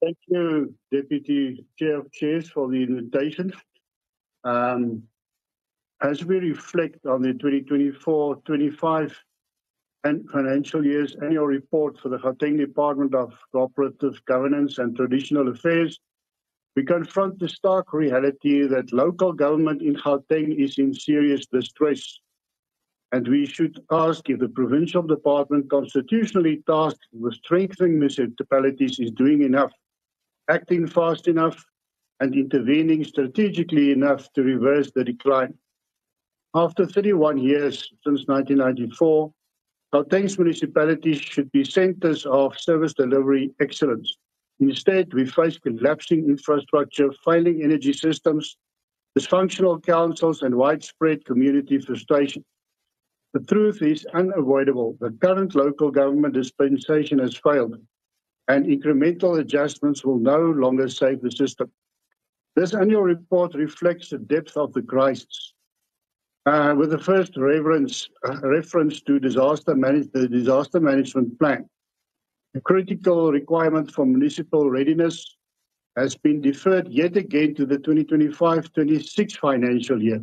Thank you, Deputy Chair of Chairs, for the invitation. As we reflect on the 2024-25 and financial year's annual report for the Gauteng Department of Cooperative Governance and Traditional Affairs, we confront the stark reality that local government in Gauteng is in serious distress. And we should ask if the provincial department constitutionally tasked with strengthening municipalities is doing enough, acting fast enough, and intervening strategically enough to reverse the decline. After 31 years since 1994, Gauteng's municipalities should be centers of service delivery excellence. Instead, we face collapsing infrastructure, failing energy systems, dysfunctional councils, and widespread community frustration. The truth is unavoidable. The current local government dispensation has failed, and incremental adjustments will no longer save the system. This annual report reflects the depth of the crisis, with the first reference to the disaster management plan. A critical requirement for municipal readiness has been deferred yet again to the 2025-26 financial year.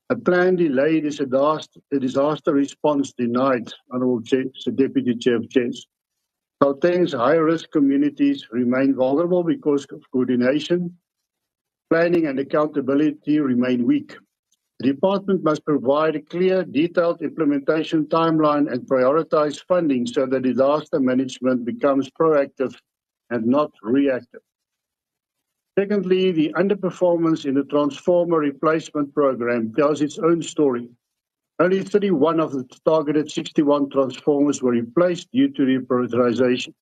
A plan delayed is a disaster response denied, Honourable Chair, Deputy Chair of Chairs. Gauteng's high-risk communities remain vulnerable because of coordination, planning and accountability remain weak. The department must provide a clear, detailed implementation timeline and prioritize funding so that disaster management becomes proactive and not reactive. Secondly, the underperformance in the transformer replacement program tells its own story. Only 31 of the targeted 61 transformers were replaced due to reprioritization.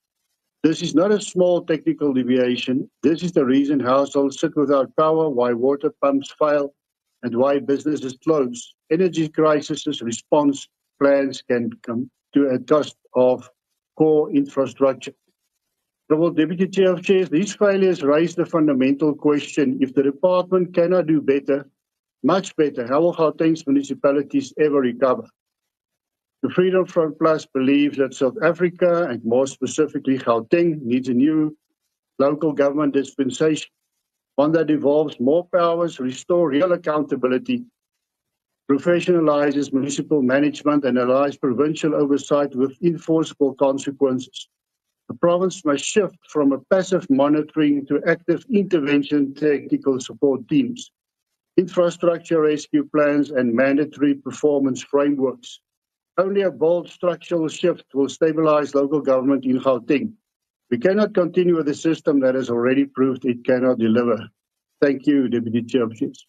This is not a small technical deviation. This is the reason households sit without power, why water pumps fail, and why businesses close. Energy crisis response plans can come to a cost of core infrastructure. Honourable Deputy Chair of Chairs, these failures raise the fundamental question: if the department cannot do better, much better, how will Gauteng's municipalities ever recover? The Freedom Front Plus believes that South Africa, and more specifically Gauteng, needs a new local government dispensation, one that devolves more powers, restores real accountability, professionalizes municipal management, and allows provincial oversight with enforceable consequences. The province must shift from a passive monitoring to active intervention technical support teams, infrastructure rescue plans, and mandatory performance frameworks. Only a bold structural shift will stabilize local government in Gauteng. We cannot continue with a system that has already proved it cannot deliver. Thank you, Deputy Chair of Chairs.